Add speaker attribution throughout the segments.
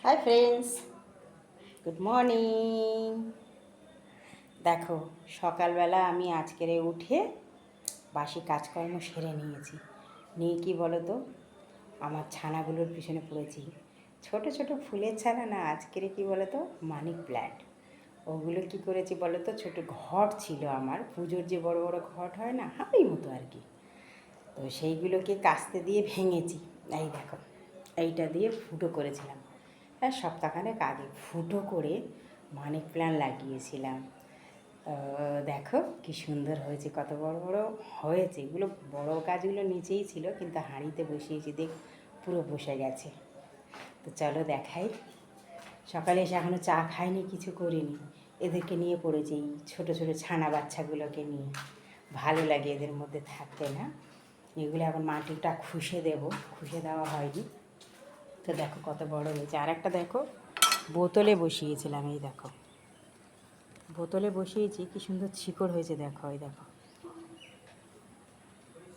Speaker 1: Hi friends, good morning. দেখো, সকালবেলা আমি আজকের উঠে বাসি কাজকর্ম সেরে নিয়েছি। নিয়ে কি বলো তো, আমার ছানাগুলোর পিছনে পড়েছি। ছোট ছোট ফুলের ছানা না, আজকের কি বলো তো, মানি প্ল্যান্ট। ওগুলো কি করেছি বলো তো, ছোটো ঘট ছিল আমার, পুজোর যে বড় বড় ঘট হয় না, হাঁড়ির মতো আর কি। তো সেইগুলোকে কাস্তে দিয়ে ভেঙেছি। এই দেখো, এইটা দিয়ে ফুটো করেছিলাম। হ্যাঁ, সপ্তাহখানেক আগে ফুটো করে মানি প্ল্যান্ট লাগিয়েছিলাম। দেখো কি সুন্দর হয়েছে, কত বড় বড় হয়েছে। এগুলো বড় গাছগুলো নিচেই ছিল, কিন্তু হাঁড়িতে বসিয়েছি, দেখ পুরো বসে গেছে। তো চলো দেখাই। সকালে এসে এখনও চা খাইনি, কিছু করিনি, এদেরকে নিয়ে পড়েছি, এই ছোটো ছোটো ছানা বাচ্চাগুলোকে নিয়ে। ভালো লাগে এদের মধ্যে থাকতে না। এগুলো এখন মাটিটা খুশে দেবো, খুশে দেওয়া হয়নি। তো দেখো কত বড় হয়েছে। আর একটা দেখো, বোতলে বসিয়েছিলাম, এই দেখো বোতলে বসিয়েছি, কি সুন্দর শিকড় হয়েছে। দেখো, এই দেখো,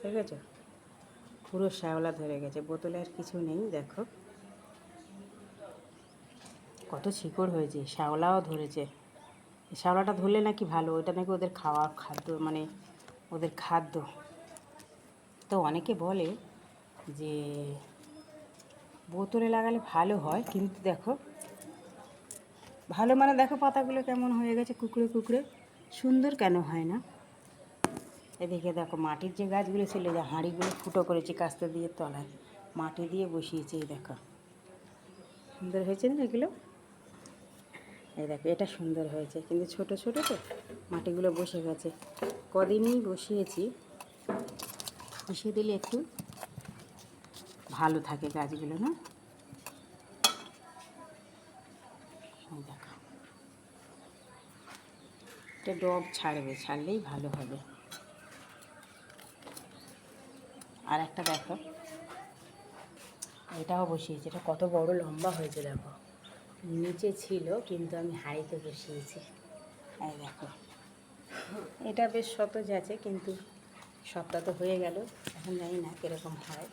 Speaker 1: ঠিক আছে, পুরো শ্যাওলা ধরে গেছে। বোতলে আর কিছু নেই, দেখো কত শিকড় হয়েছে, শ্যাওলাও ধরেছে। শ্যাওলাটা ধরলে নাকি ভালো, ওইটা নাকি ওদের খাওয়া খাদ্য, মানে ওদের খাদ্য। তো অনেকে বলে যে বোতলে লাগালে ভালো হয়, কিন্তু দেখো ভালো মানে দেখো পাতাগুলো কেমন হয়ে গেছে, কুকড়ে কুকড়ে। সুন্দর কেন হয় না? এদিকে দেখো, মাটির যে গাছগুলো ছিল, যে হাঁড়িগুলো ফুটো করেছি কাস্তে দিয়ে তলায়, মাটি দিয়ে বসিয়েছি। এই দেখো সুন্দর হয়েছে না এগুলো? এই দেখো, এটা সুন্দর হয়েছে, কিন্তু ছোট ছোট তো, মাটিগুলো বসে গেছে। কদিনই বসিয়েছি, বসিয়ে দিলে একটু ভালো থাকে গাছগুলো না। এই দেখো, এটা ডব ছাড়বে, ছাড়লেই ভালো হবে। আর একটা দেখো, এটাও বসিয়েছি, এটা কত বড় লম্বা হয়েছে দেখো। নিচে ছিল, কিন্তু আমি হাঁড়িতে বসিয়েছি। এই দেখো, এটা বেশ সতেজ আছে, কিন্তু সপ্তাহ তো হয়ে গেল, এখন জানি না কীরকম হয়।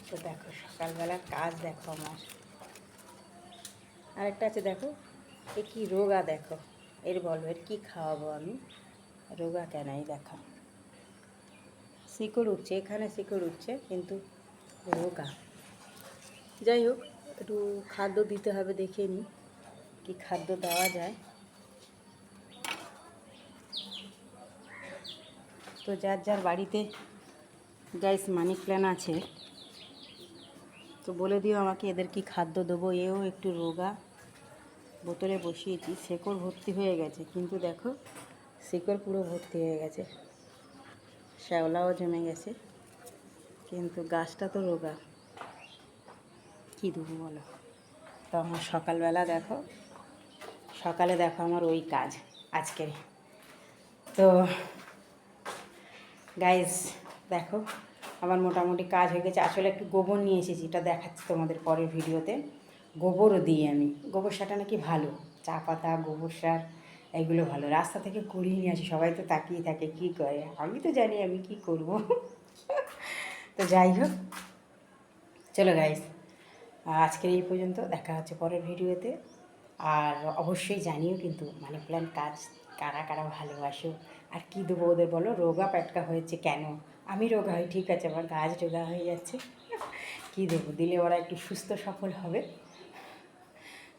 Speaker 1: তো দেখো সকালবেলার কাজ দেখো আমার। আরেকটা আছে দেখো, এ কী রোগা দেখো, এর বলো এর কী খাওয়াবো আমি, রোগা কেন? এই দেখো শিকড় উঠছে, এখানে শিকড় উঠছে, কিন্তু রোগা। যাই হোক, একটু খাদ্য দিতে হবে, দেখে নিই কী খাদ্য দেওয়া যায়। তো যার যার বাড়িতে গাইস মানি প্ল্যান্ট আছে, তো বলে দিও আমাকে এদের কি খাদ্য দেবো। এও একটু রোগা, বোতলে বসিয়েছি, শেকড় ভর্তি হয়ে গেছে, কিন্তু দেখো শিকড় পুরো ভর্তি হয়ে গেছে, শ্যাওলাও জমে গেছে, কিন্তু গাছটা তো রোগা, কী দেবো বলো? তো আমার সকালবেলা দেখো, সকালে দেখো আমার ওই কাজ আজকের। তো গাইস দেখো, আমার মোটামুটি কাজ হয়ে গেছে। আসলে একটু গোবর নিয়ে এসেছি, এটা দেখাচ্ছি তোমাদের পরের ভিডিওতে। গোবরও দিই আমি, গোবর সারটা নাকি ভালো, চা পাতা গোবর সার এগুলো ভালো। রাস্তা থেকে কুড়িয়ে নিয়ে আসি, সবাই তো তাকিয়ে থাকে কী করে, আমি তো জানি আমি কি করব। তো যাই হোক, চলো গাইস, আজকের এই পর্যন্ত, দেখা হচ্ছে পরের ভিডিওতে। আর অবশ্যই জানিও কিন্তু মানি প্ল্যান্ট কাজ কারা কারা ভালোবাসো, আর কী দেবো ওদের বলো। রোগা পেটকা হয়েছে কেন? আমি রোগা হই ঠিক আছে, আমার গাছ রোগা হয়ে যাচ্ছে, কী দেবো দিলে ওরা একটু সুস্থ সফল হবে।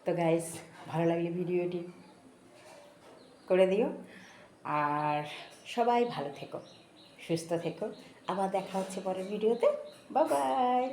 Speaker 1: তো গাইস, ভালো লাগলে ভিডিওটি করে দিও, আর সবাই ভালো থেকো, সুস্থ থেকো। আবার দেখা হচ্ছে পরের ভিডিওতে। Bye bye.